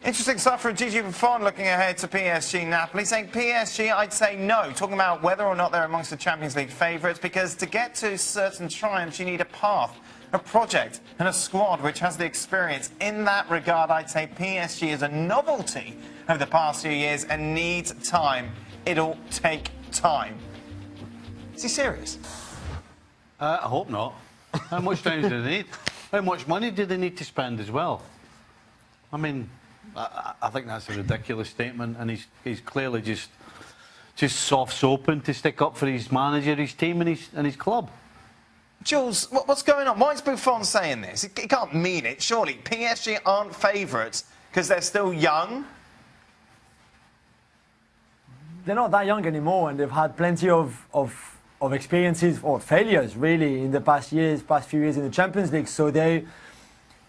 Interesting stuff from Gigi Buffon looking ahead to PSG Napoli, saying PSG, I'd say no, talking about whether or not they're amongst the Champions League favourites, because to get to certain triumphs you need a path, a project and a squad which has the experience. In that regard, I'd say PSG is a novelty over the past few years and needs time. It'll take time. Is he serious? I hope not. How much time do they need? How much money do they need to spend as well? I mean, I think that's a ridiculous statement, and he's clearly just soft soaping to stick up for his manager, his team, and his club. Jules, what's going on? Why is Buffon saying this? He can't mean it, surely. PSG aren't favourites because they're still young. They're not that young anymore, and they've had plenty of experiences or failures, really, in the past few years in the Champions League. So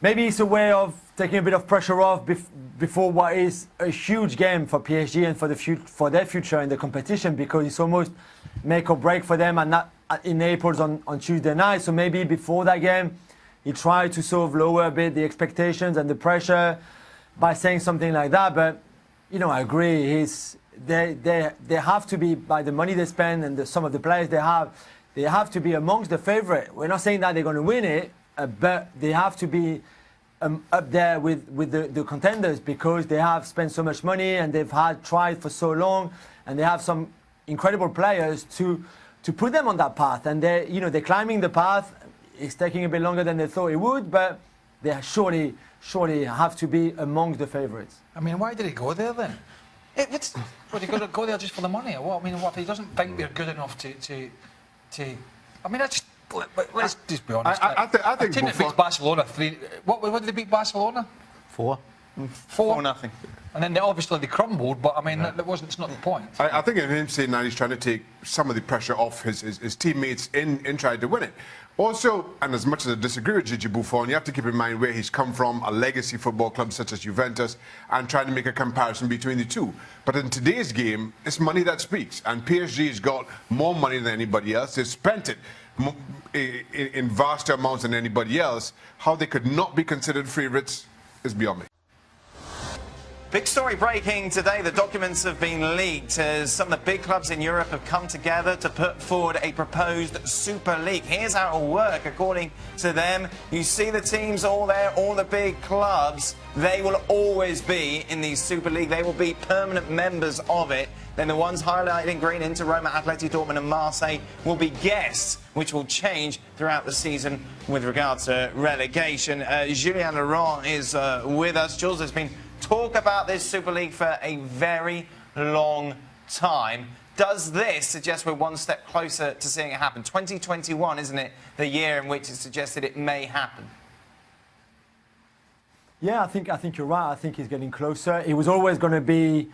maybe it's a way of taking a bit of pressure off before what is a huge game for PSG and for their future in the competition, because it's almost make or break for them, and not in Naples on Tuesday night. So maybe before that game, he tried to sort of lower a bit the expectations and the pressure by saying something like that. But, you know, I agree. They have to be, by the money they spend and some of the players they have to be amongst the favourite. We're not saying that they're going to win it, but they have to be up there with the contenders, because they have spent so much money and they've tried for so long, and they have some incredible players to put them on that path. And they're climbing the path. It's taking a bit longer than they thought it would, but they surely have to be amongst the favourites. I mean, why did he go there then? Would he go there just for the money, or what? I mean, what if he doesn't think they're good enough to? I mean, let's just be honest. I think a team that beats Barcelona 3. What did they beat Barcelona? 4. 4-0. And then obviously they crumbled, but I mean, it's not the point. I think in him saying that, he's trying to take some of the pressure off his teammates in trying to win it. Also, and as much as I disagree with Gigi Buffon, you have to keep in mind where he's come from, a legacy football club such as Juventus, and trying to make a comparison between the two. But in today's game, it's money that speaks, and PSG's got more money than anybody else. They've spent it in vast amounts than anybody else. How they could not be considered favourites is beyond me. Big story breaking today. The documents have been leaked as some of the big clubs in Europe have come together to put forward a proposed Super League. Here's how it will work. According to them, you see the teams all there, all the big clubs, they will always be in the Super League. They will be permanent members of it. Then the ones highlighted in green, Inter, Roma, Atleti, Dortmund and Marseille, will be guests, which will change throughout the season with regard to relegation. Julien Laurent is with us. Jules, there's been talk about this Super League for a very long time. Does this suggest we're one step closer to seeing it happen? 2021, isn't it, the year in which it's suggested it may happen? Yeah, I think you're right. I think it's getting closer. It was always going to be,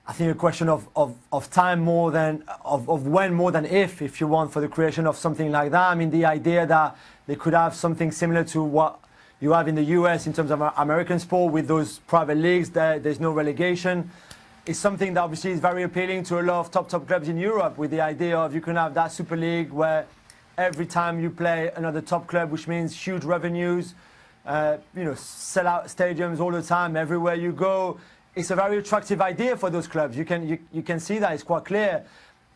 I think, a question of time more than of when more than if you want, for the creation of something like that. I mean, the idea that they could have something similar to what you have in the US in terms of American sport with those private leagues, there's no relegation. It's something that obviously is very appealing to a lot of top clubs in Europe, with the idea of you can have that Super League where every time you play another top club, which means huge revenues, sell out stadiums all the time, everywhere you go. It's a very attractive idea for those clubs. You can see that, it's quite clear.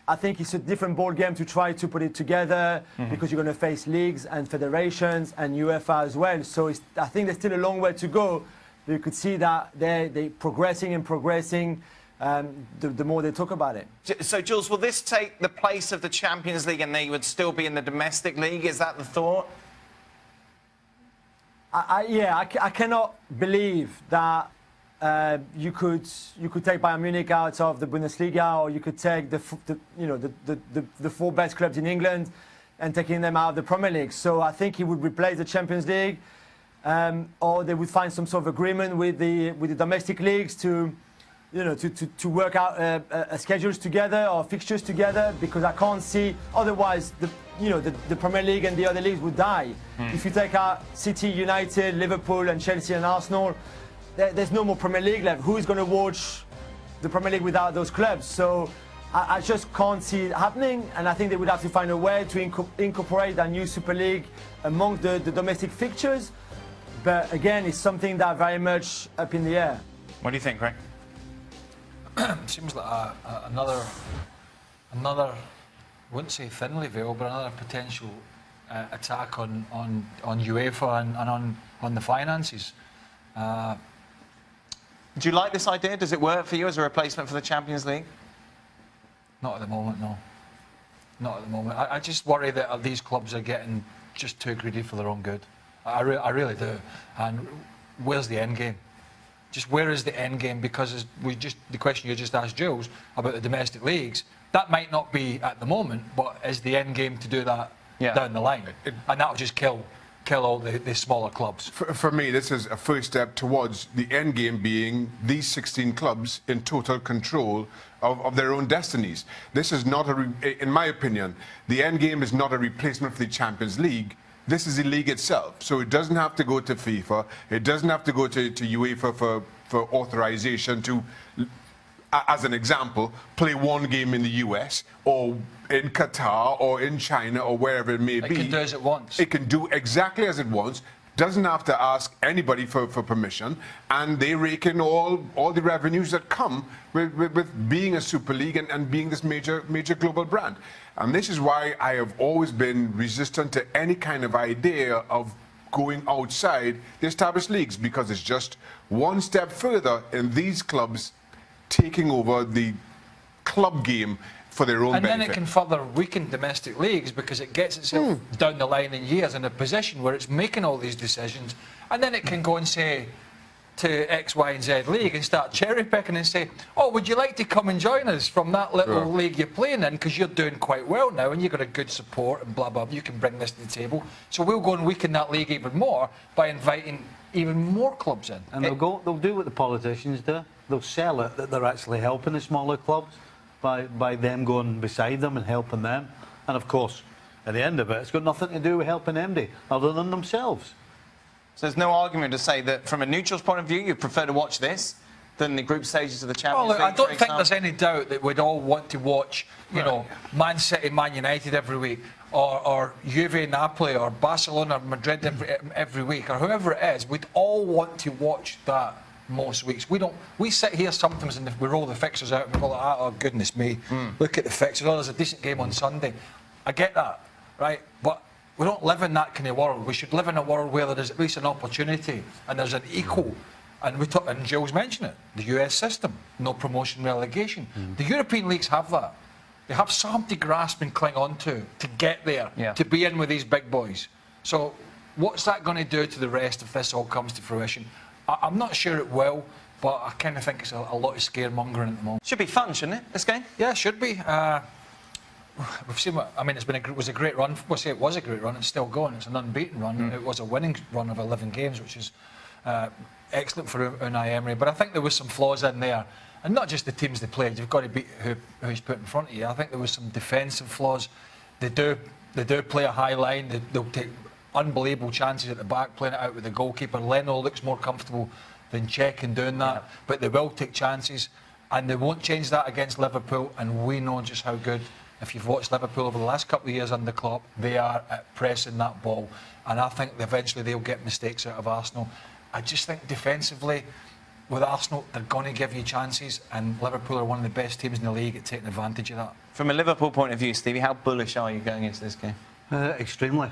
I think it's a different ball game to try to put it together, because you're going to face leagues and federations and UEFA as well. So I think there's still a long way to go. You could see that they're progressing and progressing the more they talk about it. So, Jules, will this take the place of the Champions League and they would still be in the domestic league? Is that the thought? I cannot believe that you could take Bayern Munich out of the Bundesliga, or you could take the 4 best clubs in England and taking them out of the Premier League. So I think he would replace the Champions League, or they would find some sort of agreement with the domestic leagues to work out schedules together or fixtures together, because I can't see otherwise the Premier League and the other leagues would die. If you take out City, United, Liverpool and Chelsea and Arsenal, there's no more Premier League left. Who is going to watch the Premier League without those clubs? So I just can't see it happening, and I think they would have to find a way to incorporate that new Super League among the domestic fixtures. But again, it's something that very much up in the air. What do you think, Craig? Seems like another, I wouldn't say thinly veiled, but another potential attack on UEFA and on the finances. Do you like this idea? Does it work for you as a replacement for the Champions League? Not at the moment, no. Not at the moment. I just worry that these clubs are getting just too greedy for their own good. I really do. And where's the end game? Just where is the end game? Because the question you just asked Jules about the domestic leagues, that might not be at the moment, but is the end game to do that down the line? And that'll just kill all the smaller clubs. For me, this is a first step towards the end game being these 16 clubs in total control of their own destinies. This is not in my opinion, the end game is not a replacement for the Champions League. This is the league itself. So it doesn't have to go to FIFA. It doesn't have to go to UEFA for authorization to, as an example, play one game in the US or in Qatar or in China or wherever it may be. It can do as it wants. It can do exactly as it wants. Doesn't have to ask anybody for permission, and they rake in all the revenues that come with being a Super League and being this major global brand. And this is why I have always been resistant to any kind of idea of going outside the established leagues, because it's just one step further in these clubs taking over the club game for their own benefit. And then it can further weaken domestic leagues because it gets itself down the line in years in a position where it's making all these decisions, and then it can go and say to X, Y and Z league and start cherry picking and say, oh, would you like to come and join us from that little league you're playing in, because you're doing quite well now and you've got a good support and blah, blah, you can bring this to the table. So we'll go and weaken that league even more by inviting even more clubs in. And they'll do what the politicians do. They'll sell it that they're actually helping the smaller clubs by them going beside them and helping them. And of course, at the end of it, it's got nothing to do with helping anybody other than themselves. So there's no argument to say that from a neutral's point of view, you prefer to watch this than the group stages of the Champions League. I don't think there's any doubt that we'd all want to watch, you know, Man City, Man United every week, or Juve, Napoli, or Barcelona, Madrid every week, or whoever it is. We'd all want to watch that most weeks. We sit here sometimes and we roll the fixtures out and we go like, oh goodness me, look at the fixtures. Oh, there's a decent game on Sunday. I get that, right? But we don't live in that kind of world. We should live in a world where there's at least an opportunity and there's an equal. And and Gilles mentioned it, the US system, no promotion, relegation. The European leagues have that. They have something to grasp and cling on to get there, to be in with these big boys. So what's that going to do to the rest if this all comes to fruition? I'm not sure it will, but I kind of think it's a lot of scaremongering at the moment. Should be fun, shouldn't it, this game? Yeah, it should be. We've seen what, I mean, it was a great run. We'll say it was a great run. It's still going. It's an unbeaten run. It was a winning run of 11 games, which is excellent for Unai Emery. But I think there was some flaws in there. And not just the teams they played. You've got to beat who he's put in front of you. I think there was some defensive flaws. They do play a high line. They'll take unbelievable chances at the back, playing it out with the goalkeeper. Leno looks more comfortable than Cech in doing that. But they will take chances. And they won't change that against Liverpool. And we know just how good, if you've watched Liverpool over the last couple of years under Klopp, they are at pressing that ball. And I think eventually they'll get mistakes out of Arsenal. I just think defensively, with Arsenal, they're going to give you chances, and Liverpool are one of the best teams in the league at taking advantage of that. From a Liverpool point of view, Stevie, how bullish are you going into this game? Extremely.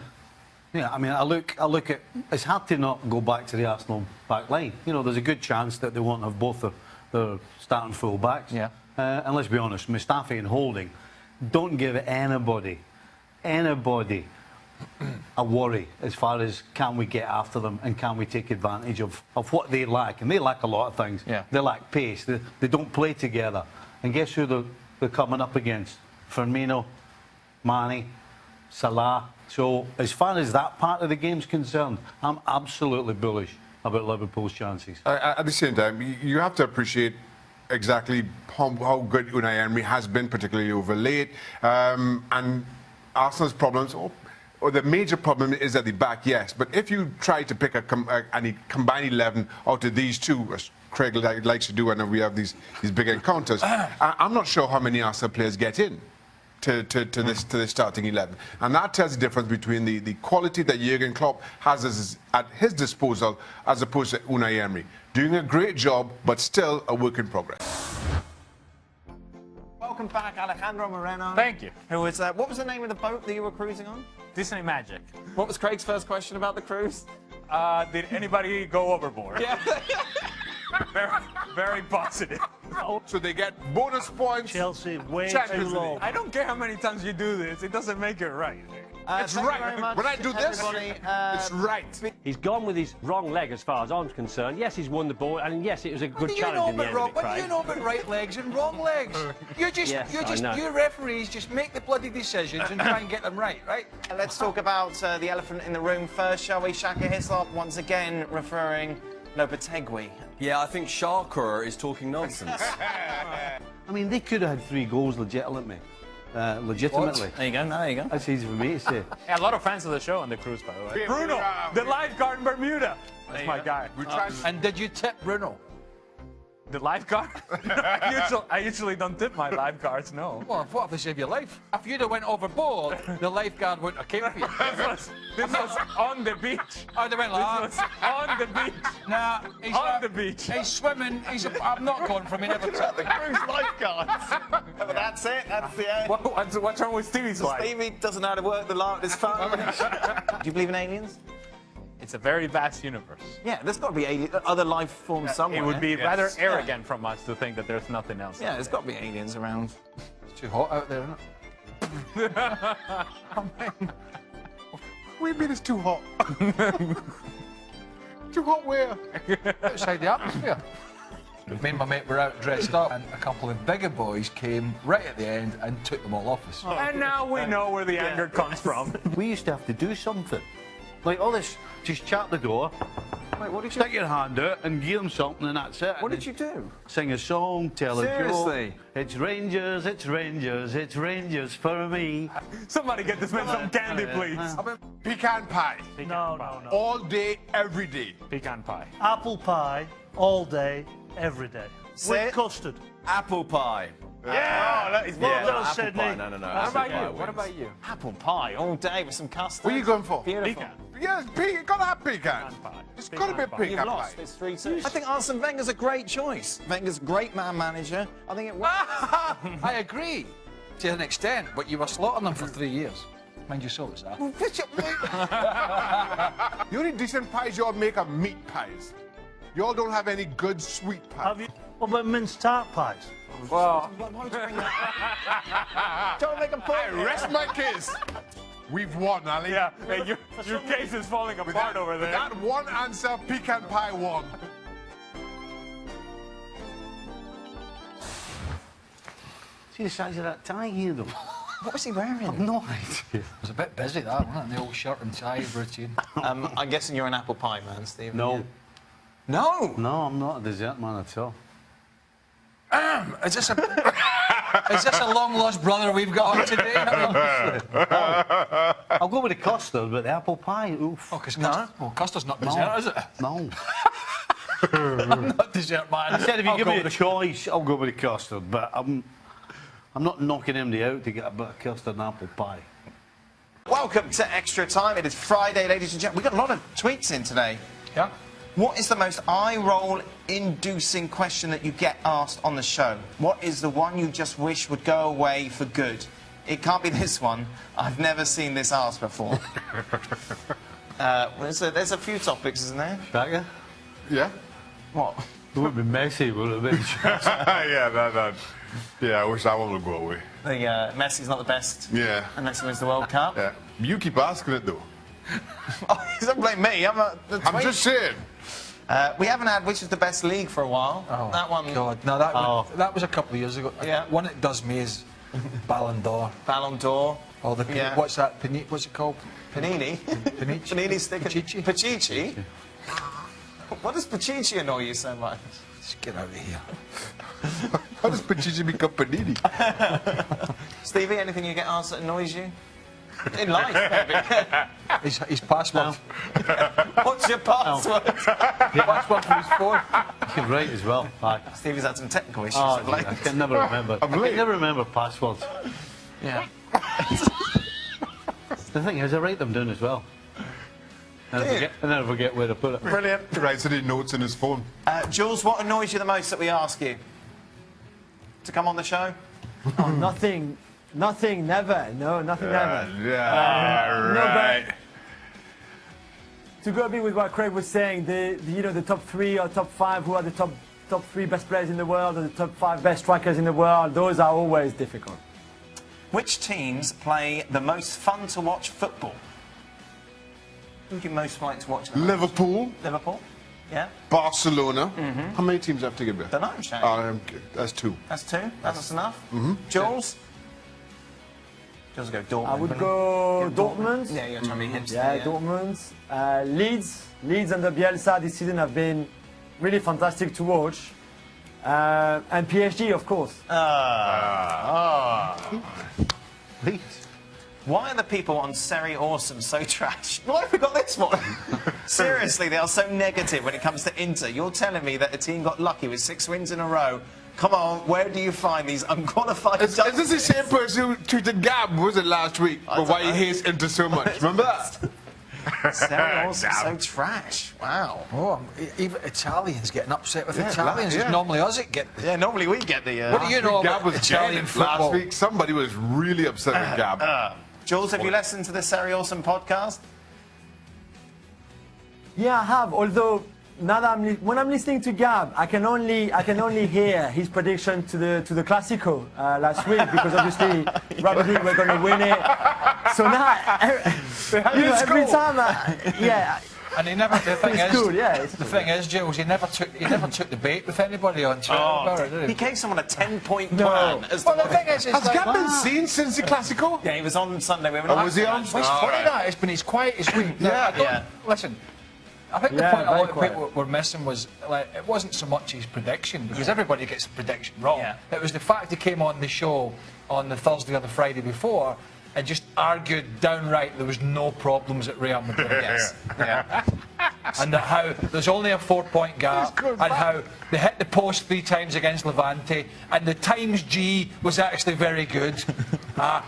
Yeah, I mean, I look at. It's hard to not go back to the Arsenal back line. You know, there's a good chance that they won't have both their starting full backs. Yeah. And let's be honest, Mustafi and Holding don't give anybody a worry as far as can we get after them and can we take advantage of what they lack. And they lack a lot of things. Yeah. They lack pace. They don't play together. And guess who they're coming up against? Firmino, Mane, Salah. So as far as that part of the game's concerned, I'm absolutely bullish about Liverpool's chances. At the same time, you have to appreciate exactly how good Unai Emery has been, particularly over late. And Arsenal's problems, or the major problem is at the back, yes. But if you try to pick a combined 11 out of these two, as Craig likes to do whenever we have these big encounters, I'm not sure how many Arsenal players get in to this starting 11. And that tells the difference between the quality that Jurgen Klopp has at his disposal as opposed to Unai Emery. Doing a great job, but still a work in progress. Welcome back, Alejandro Moreno. Thank you. Who was, what was the name of the boat that you were cruising on? Disney Magic. What was Craig's first question about the cruise? Did anybody go overboard? Yeah. Very, very positive. So they get bonus points. Chelsea, way Champions too low. League. I don't care how many times you do this. It doesn't make it right. It's thank you right. very much, When I do this, everybody. it's right. He's gone with his wrong leg as far as I'm concerned. Yes, he's won the ball, and yes, it was a good challenge in the end of it, What do Craig. you know about right legs and wrong legs? Yes, I know. You referees just make the bloody decisions and try and get them right? Let's talk about the elephant in the room first, shall we? Shaka Hislop once again referring Lopetegui. Yeah, I think Sharker is talking nonsense. I mean, they could have had 3 goals legitimately. Legitimately. There you go, there you go. That's easy for me to say. Yeah, a lot of fans of the show on the cruise, by the way. Bruno, the lifeguard in Bermuda. That's my guy. And did you tip Bruno? The lifeguard? I usually don't tip my lifeguards, no. Well, what if they saved your life? If you'd have went overboard, the lifeguard wouldn't have came for you. This was on the beach. Oh, they went like This was on the beach. Nah, he's On the beach. He's swimming. I'm not going for me. Never took the Cruise lifeguards. But that's it, that's the end. What's wrong with Stevie's life? Stevie doesn't know how to work the light, his phone. Do you believe in aliens? It's a very vast universe. Yeah, there's got to be other life forms somewhere. It would be rather arrogant from us to think that there's nothing else. Yeah, there's got to be aliens around. It's too hot out there, isn't it? What do you mean it's too hot? Too hot where? Outside the atmosphere. Me and my mate were out dressed up, and a couple of bigger boys came right at the end and took them all off us. And now we know where the anger comes from. We used to have to do something. Like all this, just chat the door, Wait, what did stick your hand out and give them something and that's it. What did you do? Sing a song, tell a Seriously? joke. It's Rangers, it's Rangers, it's Rangers for me. Somebody get this man some candy, please. Pecan pie. No, no, no. All day, every day. Pecan pie. Apple pie, all day, every day. Say With it. custard. Apple pie. Yeah! Oh, that is Well done, Apple Sydney. pie. No. What Apple about pie you? What wins. about you? Apple pie all day with some custard. What are you going for? Beautiful. Pecan. Yes, gotta have pecan. Pecan pie. It's gotta be Pecan pie. You've pecan pie. lost. It's 3-2. I think Arsene Wenger's a great choice. Wenger's a great man manager. I think it works. I agree to an extent, but you were slaughtering them for 3 years. Mind you, so was that. The only decent pies y'all make are meat pies. Y'all don't have any good sweet pies. Have you? What about minced tart pies? Well, Why would you bring that? Don't make a point. Rest my case. We've won, Ali. yeah, hey, your case is falling apart over there. That one answer, pecan pie won. See the size of that tie here though? What was he wearing? No idea. It was a bit busy, that, wasn't it? The old shirt and tie routine. I'm guessing you're an apple pie man, Steve. No. No. No, I'm not a dessert man at all. Is this a long lost brother we've got on today? I'll go with the custard, but the apple pie, oof. Oh, because custard's not dessert, is it? No. I'm not dessert man. I said if you I'll give go me a with choice, I'll go with the custard, but I'm not knocking anybody out to get a bit of custard and apple pie. Welcome to Extra Time. It is Friday, ladies and gentlemen. We've got a lot of tweets in today. Yeah. What is the most eye-roll-inducing question that you get asked on the show? What is the one you just wish would go away for good? It can't be this one. I've never seen this asked before. There's a few topics, isn't there? Shaka? Yeah? What? It would be messy, would it be? Yeah, I wish that one would go away. Messi's not the best. Yeah. Unless he wins the World Cup. Yeah. You keep asking it though. Oh, don't blame me. I'm just saying. We haven't had which is the best league for a while. Oh, that one. God, no, that was a couple of years ago. Yeah. One that does me is Ballon d'Or. Ballon d'Or. Or the Yeah. what's that? What's it called? Panini. Panici. Panini sticker. Pachichi. Pachichi. What does Pachichi annoy you so much? Let's get out of here. How does Pachichi become Panini? Stevie, anything you get asked that annoys you? In life, maybe. His password. What's your password? Password for his phone. You're right as well. Aye. Stevie's had some technical issues Oh, of late. I can never remember. I can never remember passwords. Yeah. The thing is, I write them down as well. And I forget where to put it. Brilliant. He writes any notes in his phone. Jules, what annoys you the most that we ask you? To come on the show? Oh, nothing, never. No, nothing, never. Yeah, no, right. To go a bit with what Craig was saying, the top 3 or top 5, who are the top 3 best players in the world, or the top 5 best strikers in the world, those are always difficult. Which teams play the most fun to watch football? Who do you most like to watch? Liverpool, Liverpool? Yeah? Barcelona. How many teams have to give you? Don't know, Shane. That's 2. That's 2? That's enough? Jules? Jules go Dortmund. I would wouldn't go he? Dortmund. Yeah, you're trying to be hipster. Yeah, Dortmund. Leeds under Bielsa this season have been really fantastic to watch. And PSG, of course. Leeds. Why are the people on Seri Awesome so trash? Why have we got this one? Seriously, they are so negative when it comes to Inter. You're telling me that a team got lucky with 6 wins in a row. Come on, where do you find these unqualified... Is this the same person who tweeted Gab, was it last week? But why he hates Inter so much? Remember that? Seri Awesome so trash. Wow. Oh, even Italians getting upset with Yeah, Italians. yeah. It's normally us that get... Yeah, normally we get the... What do you know Gab about was Italian dead football? last week. Somebody was really upset with Gab. Jules, have you listened to the Seri Awesome podcast? Yeah, I have. Although now that when I'm listening to Gab, I can only hear his prediction to the Clasico last week, because obviously Real Madrid were going to win it. So now, every time, And he never. The thing It's is, cool, yeah, it's the thing is, Jules, he never took the bait with anybody on Twitter. about it, did He he? gave someone a 10-point plan. As to Well, the what- thing is, it's Has like, Gab been seen since the Clasico? Yeah, he was on Sunday. We were Oh, was he on? It's funny that it's been his quietest week. Yeah, I don't- yeah. Listen, I think the Yeah, point a very lot of quiet. people were missing was like it wasn't so much his prediction, because everybody gets the prediction wrong. Yeah. It was the fact he came on the show on the Thursday or the Friday before and just argued downright there was no problems at Real Madrid. Yes. Yeah. And that how there's only a 4-point gap, and how they hit the post 3 times against Levante, and the times G was actually very good. That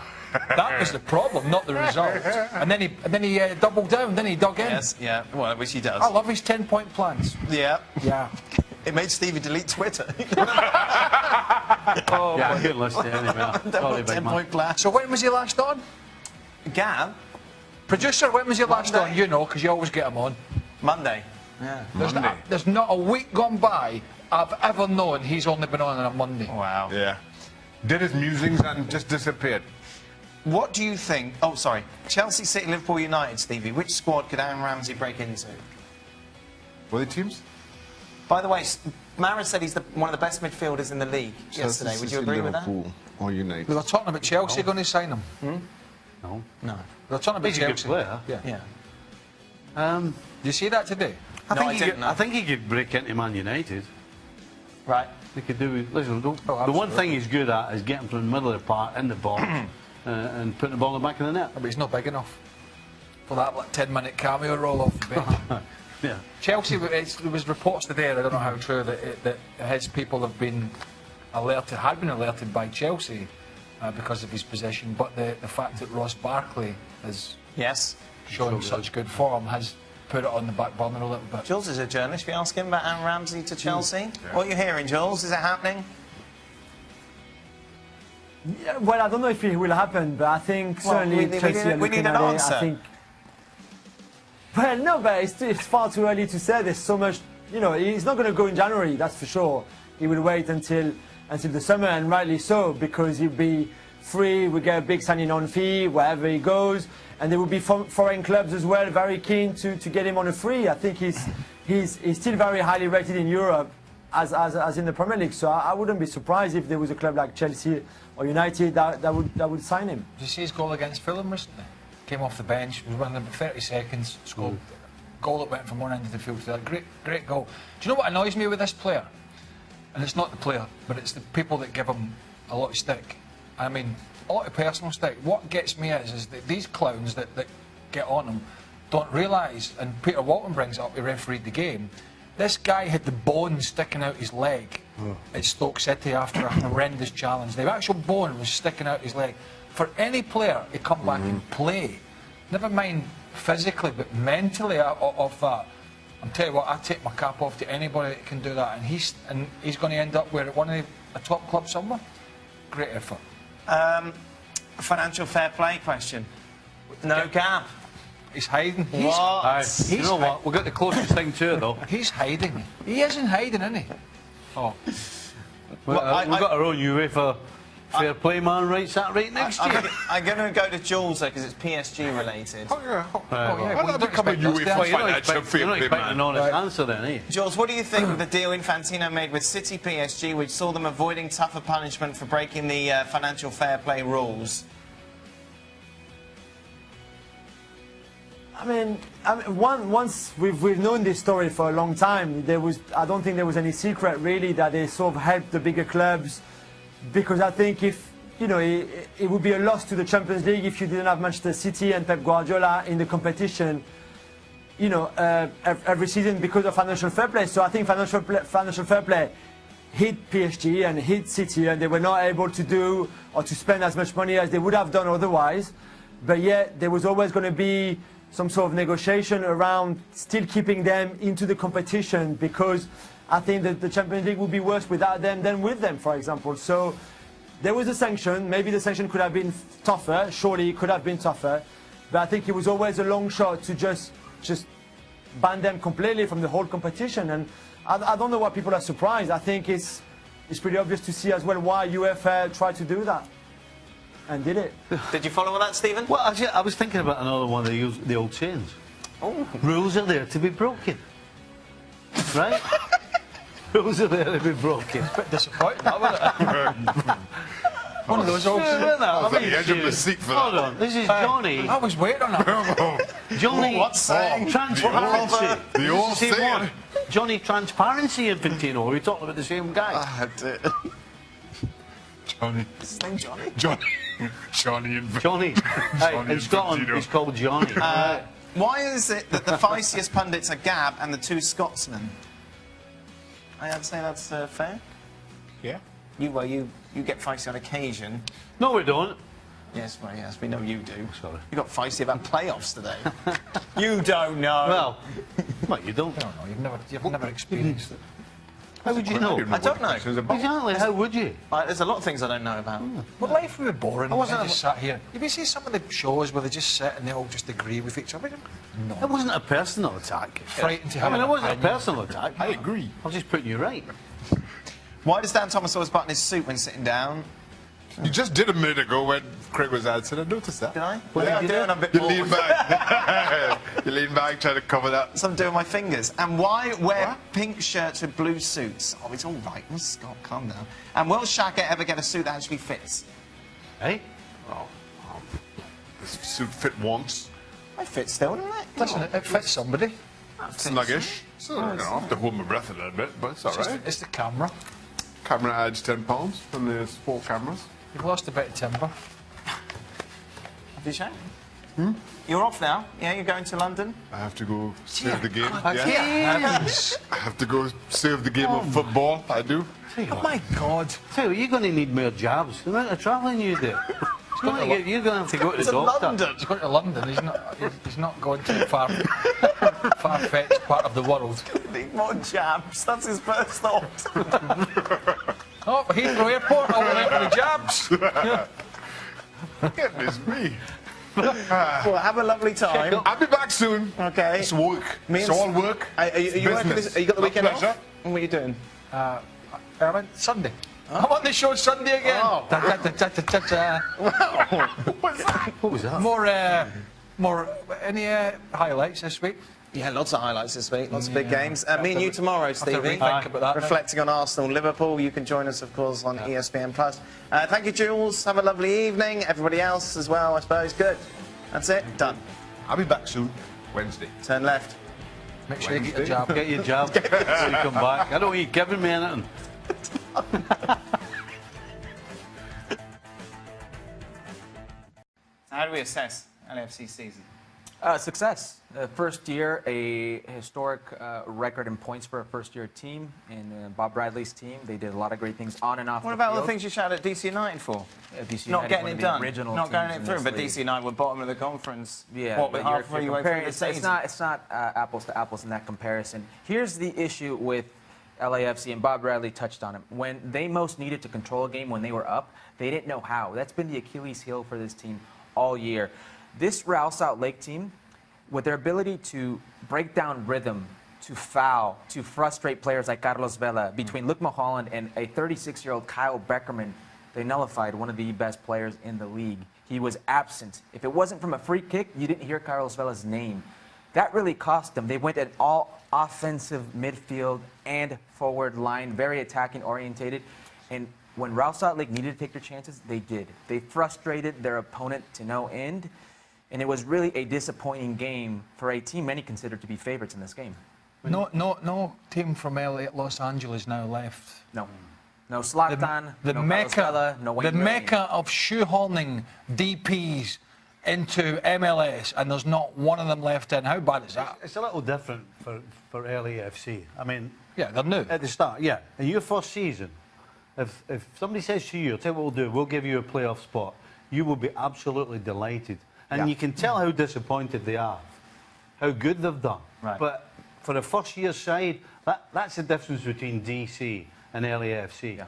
was the problem, not the result. And then he doubled down, then he dug in. Yes. Yeah. Well, which he does. I love his 10-point plans. Yeah. Yeah. It made Stevie delete Twitter. Yeah, I couldn't listen to it anyway. Sorry, big man. 10-point plan. So when was he last on? Gab, Producer, when was he last Monday. on? You know, because you always get him on. Monday. Yeah. There's not a week gone by I've ever known he's only been on a Monday. Wow. Yeah. Did his musings and just disappeared. What do you think? Oh, sorry. Chelsea, City, Liverpool, United, Stevie. Which squad could Aaron Ramsey break into? Were they teams? By the way, Mara said he's one of the best midfielders in the league yesterday. Would you agree with that? Liverpool or United? We were talking about Chelsea going to sign him. No. No. We were talking about He's a good Chelsea. player. Yeah. Yeah. Did you see that today? I No, I think didn't know. I think he could break into Man United. Right. He could do. Listen, the one absolutely. thing he's good at is getting from the middle of the park in the box and putting the ball in the back of the net. But he's not big enough for that 10-minute cameo roll off the bench. Yeah. Chelsea, there was reports today, and I don't know how true, that his people have been had been alerted by Chelsea because of his position, but the fact that Ross Barkley has Yes. shown such good form has put it on the back burner a little bit. Jules is a journalist. We ask him about Aaron Ramsey to Chelsea. What are you hearing, Jules? Is it happening? Yeah, well, I don't know if it will happen, but I think Well, certainly we Chelsea need are looking an at answer. it. I think. Well, no, but it's far too early to say. There's so much, he's not going to go in January, that's for sure. He will wait until the summer, and rightly so, because he'll be free, we get a big signing on fee wherever he goes, and there will be foreign clubs as well very keen to get him on a free. I think he's still very highly rated in Europe as in the Premier League, so I wouldn't be surprised if there was a club like Chelsea or United that would sign him. Did you see his goal against Fulham recently? Came off the bench, was running about 30 seconds, scored a goal that went from one end of the field to the other. Great goal. Do you know what annoys me with this player? And it's not the player, but it's the people that give him a lot of stick. I mean, a lot of personal stick. What gets me is that these clowns that get on him don't realise, and Peter Walton brings it up, he refereed the game, this guy had the bone sticking out his leg at Stoke City after a horrendous challenge. The actual bone was sticking out his leg. for any player to come back and play, never mind physically, but mentally of that. I'm telling you what, I take my cap off to anybody that can do that, and he's going to end up where at one of a top club somewhere. Great effort. Financial fair play question. No gap. He's hiding. What? You know what? We've got the closest thing to it, though. He's hiding. He isn't hiding, isn't he? Oh. We've got our own UEFA fair play man right sat right next to you. I'm going to go to Jules, though, because it's PSG related. Oh, yeah. yeah, Why not become a UEFA financial fair You're not play expecting an man? honest answer then, eh? Jules, what do you think of the deal Infantino made with City PSG, which saw them avoiding tougher punishment for breaking the financial fair play rules? I mean, once we've known this story for a long time. I don't think there was any secret really that they sort of helped the bigger clubs, because I think if it would be a loss to the Champions League if you didn't have Manchester City and Pep Guardiola in the competition, every season because of financial fair play. So I think financial fair play hit PSG and hit City, and they were not able to do or to spend as much money as they would have done otherwise. But yet there was always going to be some sort of negotiation around still keeping them into the competition, because I think that the Champions League would be worse without them than with them, for example. So there was a sanction. Maybe the sanction could have been tougher. Surely it could have been tougher. But I think it was always a long shot to just ban them completely from the whole competition. And I don't know why people are surprised. I think it's pretty obvious to see as well why UEFA tried to do that. And did it. Did you follow that, Stephen? Well, actually, I was thinking about another one of the old sayings. Oh. Rules are there to be broken. Right? Rules are there to be broken. It's a bit disappointing, that, wasn't it? One of those old... I was at the edge of the seat for Hold that. on, this is Johnny. I was waiting on that. Johnny, What's saying? transparency. The old Same saying. one. Johnny Transparency Infantino. Are we talking about the same guy? Johnny. Is his name Johnny? Johnny and Johnny. Hey, Johnny in Scotland, Infantino. he's called Johnny. Why is it that the feistiest pundits are Gab and the two Scotsmen? I'd say that's fair. Yeah. You get feisty on occasion. No, we don't. Yes, well, yes, we know you do. Sorry. You got feisty about playoffs today. You don't know. Well, you don't. I don't know, you've never experienced it. How would you know? I don't know. Exactly, how would you? There's a lot of things I don't know about. Well, life would be boring. I wasn't- I just sat here. You've been seeing some of the shows where they just sit and they all just agree with each other. No. It wasn't a personal attack. Frightened to I have mean, an it wasn't a opinion. personal attack. I agree. I was just putting you right. Why does Dan Thomas always button his suit when sitting down? You just did a minute ago when Craig was answering. I noticed that. Did I? Well, Yeah, I you do, did. and I'm a bit You more... lean back. You lean back, trying to cover that. So I'm doing my fingers. And why wear pink shirts with blue suits? Oh, it's all right. Well, Scott, calm down. And will Shaka ever get a suit that actually fits? Hey? This suit fit once. I fit still, doesn't it? Listen, it fits somebody. Snuggish. So, I have to hold my breath a little bit, but it's all right. It's the camera. Camera adds £10 from the 4 cameras. You've lost a bit of timber. Have you checked? You're off now? Yeah, you're going to London? I have to go save the game. God, Yeah. I have to go save the game of football. I do. Oh my God. Tell you, you're going to need more jabs. The amount of travelling you do. You're going to have to go to the To doctor. London! He's going to London. He's not going to the far-fetched part of the world. Need more jabs. That's his first thought. Oh, Heathrow Airport. All the way for the jabs. Goodness me. Well, have a lovely time. I'll be back soon. Okay. It's work. Me It's and- all work. Are you working business. Are you got the Not weekend pleasure. off? And what are you doing? Sunday. I'm on the show Sunday again. Oh. Da, da, da, da, da, da. What was that? More. Any highlights this week? Yeah, lots of highlights this week. Lots of big games. Me and you tomorrow, Have to Stevie. rethink about that. Reflecting on Arsenal, Liverpool. You can join us, of course, on ESPN Plus. Thank you, Jules. Have a lovely evening. Everybody else as well, I suppose. Good. That's it. Done. I'll be back soon. Wednesday. Turn left. Make sure you get your job. Get your job so you come back. I don't want you giving me anything. How do we assess LAFC season? Success. First year, a historic record in points for a first-year team. In Bob Bradley's team, they did a lot of great things on and off What the about field. the things you shouted at DC United for? DC Not United, getting one it of the done. original Not going teams it in through. this But league. DC United were bottom of the conference. Yeah, What, but halfway you're way through comparing, the season? it's not apples to apples in that comparison. Here's the issue with LAFC, and Bob Bradley touched on it. When they most needed to control a game when they were up, they didn't know how. That's been the Achilles heel for this team all year. This Real Salt Lake team, with their ability to break down rhythm, to foul, to frustrate players like Carlos Vela, between Luke Mulholland and a 36-year-old Kyle Beckerman, they nullified one of the best players in the league. He was absent. If it wasn't from a free kick, you didn't hear Carlos Vela's name. That really cost them. They went at all offensive midfield and forward line, very attacking orientated. And when Real Salt Lake needed to take their chances, they did. They frustrated their opponent to no end. And it was really a disappointing game for a team many considered to be favorites in this game. No team from Los Angeles now left. No. No Zlatan, The no mecca, Carlos Vela, no Wayne the Rooney. mecca of shoehorning DPs into MLS, and there's not one of them left in. How bad is that? It's a little different for LAFC. I mean, Yeah, they're new. at the start, yeah. In your first season, if somebody says to you, tell you what we'll do, we'll give you a playoff spot, you will be absolutely delighted. And Yeah. you can tell how disappointed they are, how good they've done. Right. But for a first-year side, that's the difference between DC and LAFC. Yeah.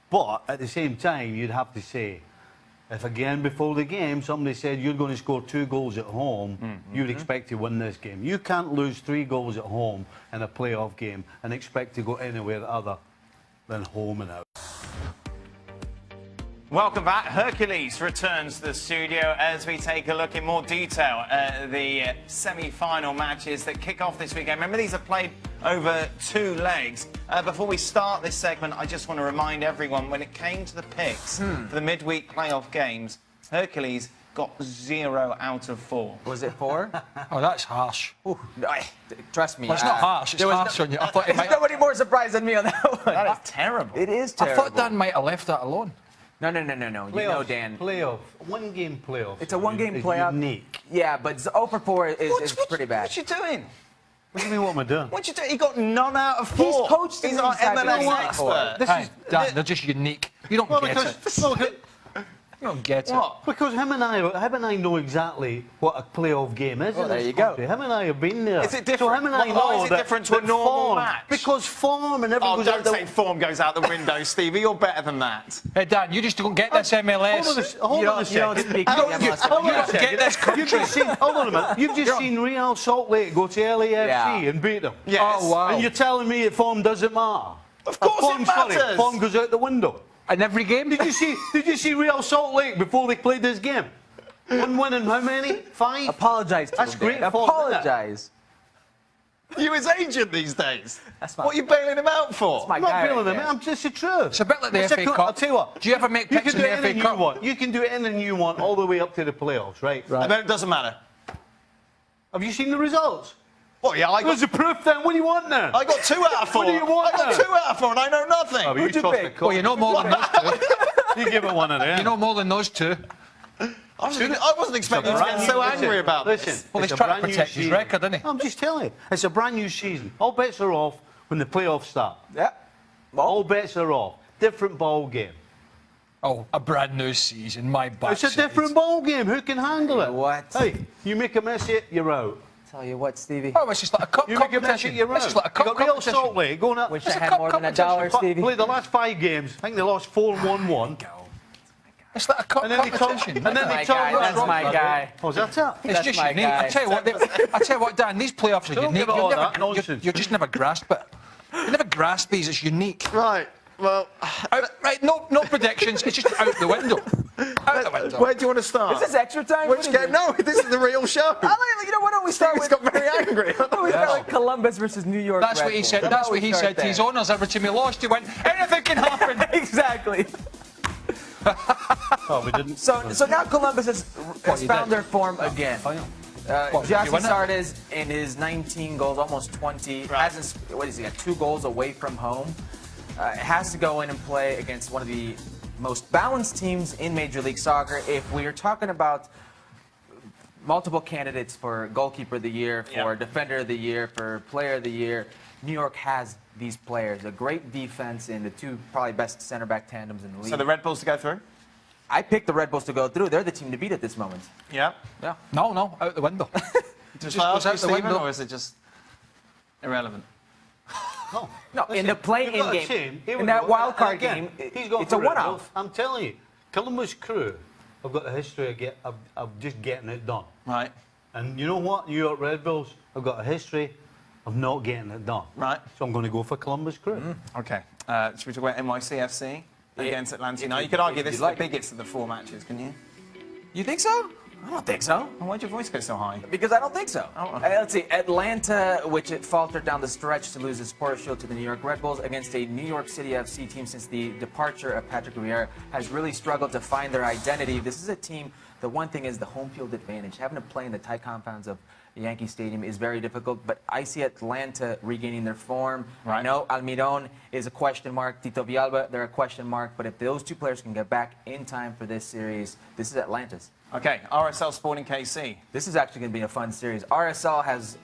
But at the same time, you'd have to say, if again before the game somebody said you're going to score 2 goals at home, you'd expect to win this game. You can't lose 3 goals at home in a playoff game and expect to go anywhere other than home and out. Welcome back. Hercules returns to the studio as we take a look in more detail at the semi-final matches that kick off this weekend. Remember, these are played over 2 legs. Before we start this segment, I just want to remind everyone, when it came to the picks for the midweek playoff games, Hercules got 0 out of 4. Was it 4? Oh, that's harsh. Ooh, no, trust me. Well, it's not harsh. It's there was harsh on you. I thought, There's nobody more surprised than me on that one. That is terrible. It is I terrible. thought Dan might have left that alone. No. You know, Dan. Playoff. One-game playoff. It's a one-game is playoff. Unique. Yeah, but 0 for 4 is pretty bad. What you doing? What do you mean, what am I doing? What you doing? He got none out of 4. He's coached He's in our these type of MLS games expert. This Hey, is Dan, they're just unique. You don't get it. You don't get it. What? Because him and I know exactly what a playoff game is. Well, in there this you go. country. Him and I have been there. Is it different? So him and I Why know is it that different to a with normal form, match? Because form and everything Oh, goes don't out the... say form goes out the window, Stevie. You're better than that. Hey, Dan, you just don't get this MLS. Hold on a You don't second. speak Hold the on MLS. hold on You a don't second. get this country. You've just seen, hold on a minute. You've just seen Real Salt Lake go to LAFC Yeah. and beat them. Yes. Oh, wow. And you're telling me that form doesn't matter? Of course it Form, sorry, matters. form goes out the window. In every game? Did you see Real Salt Lake before they played this game? One win in how many? 5? Apologize to That's him, great Dan. form, isn't it? Apologize. You his agent these days. That's fine. What are you bailing him out for? That's my I'm not guy feeling right it, there. I'm just the truth. It's a bit like the It's FA Cup. I'll tell you what. Do you ever make You picks can in do the FA anything Cup? you want. You can do anything you want all the way up to the playoffs, right? I bet it doesn't matter. Have you seen the results? Well, yeah, There's the proof then. What do you want now? I got 2 out of 4. What do you want I got now? 2 out of 4 and I know nothing. Oh, Who'd you tossed pick? the Well, you know more than those two. You give it one of them. You know more than those two. I wasn't expecting you to get so angry about this. Listen, Well, it's he's a trying to brand new protect his season. record, isn't he? I'm just telling you. It's a brand new season. All bets are off when the playoffs start. Yeah. All bets are off. Different ball game. Oh, a brand new season, my backside. It's a different ball game. Who can handle it? What? Hey, you make a mess of it, you're out. Tell you what, Stevie. Oh, it's just like a cup You make a mess of competition. it, you're It's out. just like a You cup got Real competition. Salt Lake going up. Wish It's I a had cup more than competition. $1, Stevie. Played the last 5 games. I think they lost 4-1-1. It's like a cup And then they competition. and then That's they my told guy, us- that's my guy. Oh, is that it? It's That's just my unique. guy. I tell you what, Dan, these playoffs are Don't unique. give it all You'll that never, nonsense. you just never grasp it. You never grasp these. It's unique. Right. Well, Right, no predictions. It's just out the window. Out the window. where do you want to start? Is this extra time? Which What is game? it? No, this is the real show. You know, why don't we start Steve's with... got very angry. Why don't we start with Columbus versus New York That's Red what he Bulls? said. How That's about what we he start said to there? his owners every time he lost. He went, anything can happen. Exactly. Oh, we didn't. So now Columbus has you found did? their form again. What, Jossi you win it? Sardes in his 19 goals, almost 20, hasn't. What is he got? 2 goals away from home. Has to go in and play against one of the most balanced teams in Major League Soccer. If we are talking about multiple candidates for goalkeeper of the year, for defender of the year, for player of the year. New York has these players, a great defense and the two probably best center back tandems in the league. So the Red Bulls to go through? I picked the Red Bulls to go through. They're the team to beat at this moment. Yeah. Yeah. No, out the window. Just goes out the Stephen, window. or is it just irrelevant? No, in the play-in You've got a game, team. Here we in that go. wild card Again, game, he's gone it's a for it. one-off. I'm telling you, Columbus Crew have got a history of just getting it done. Right. And you know what? New York Red Bulls have got a history of not getting it done. Right. So I'm going to go for Columbus Crew. Okay. Should we talk about NYCFC against Atlanta United? You could argue this is the biggest of the 4 matches, can you? You think so? I don't think so. And why'd your voice go so high? Because I don't think so. Oh. Let's see. Atlanta, which it faltered down the stretch to lose the Supporters' Shield to the New York Red Bulls against a New York City FC team since the departure of Patrick Vieira, has really struggled to find their identity. This is a team, the one thing is the home field advantage. Having to play in the tight compounds of Yankee Stadium is very difficult, but I see Atlanta regaining their form. Right. I know Almiron is a question mark. Tito Villalba, they're a question mark, but if those two players can get back in time for this series, this is Atlanta's. Okay, RSL Sporting KC. This is actually going to be a fun series. RSL has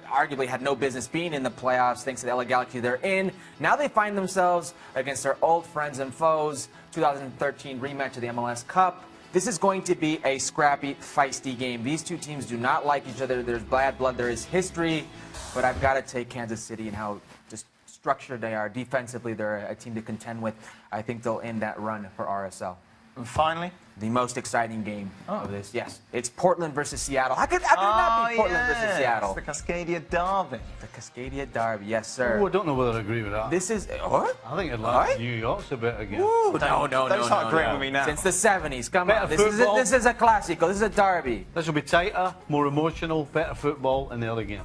arguably had no business being in the playoffs thanks to the LA Galaxy they're in. Now they find themselves against their old friends and foes, 2013 rematch of the MLS Cup. This is going to be a scrappy, feisty game. These two teams do not like each other. There's bad blood. There is history. But I've got to take Kansas City and how just structured they are. Defensively, they're a team to contend with. I think they'll end that run for RSL. And finally? The most exciting game of this. Yes, it's Portland versus Seattle. How could it not be Portland versus Seattle? It's the Cascadia Derby. The Cascadia Derby, yes, sir. Oh, I don't know whether I agree with that. This is what? I think Atlanta, New York's a bit again. Ooh, no. Don't start agreeing with me now. Since the 70s, come Better on. football. This is a classico. This is a derby. This will be tighter, more emotional, better football in the other game.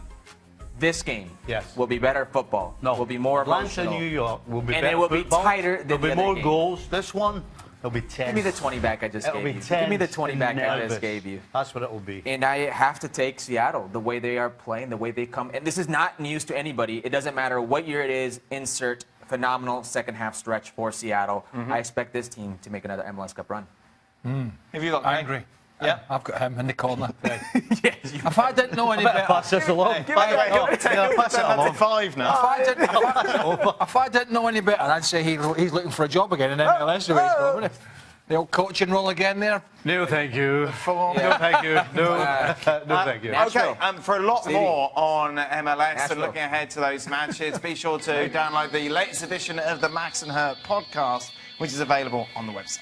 This game Yes. will be better football. No, will be more Atlanta, emotional. New York will be And better it will be football. tighter than There'll the be other more game. goals. This one, there'll be 10. Give me the 20 back I just It'll gave be you. 10. Give me the 20 back I nervous. just gave you. That's what it will be. And I have to take Seattle, the way they are playing, the way they come. And this is not news to anybody. It doesn't matter what year it is, insert phenomenal second half stretch for Seattle. I expect this team to make another MLS Cup run. Have you got I agree. Yeah. I've got him in the corner. Yes, If I didn't know any better, Pass this along. By the way, pass it along. 5 now. if I didn't know any better, I'd say he's looking for a job again in MLS. The way he's going, wouldn't he? The old coaching role again there. No, thank you. No, thank you. No, no, thank you. Okay, for a lot more on MLS Nashville. and looking ahead to those matches, be sure to download the latest edition of the Max and Hurt podcast, which is available on the website.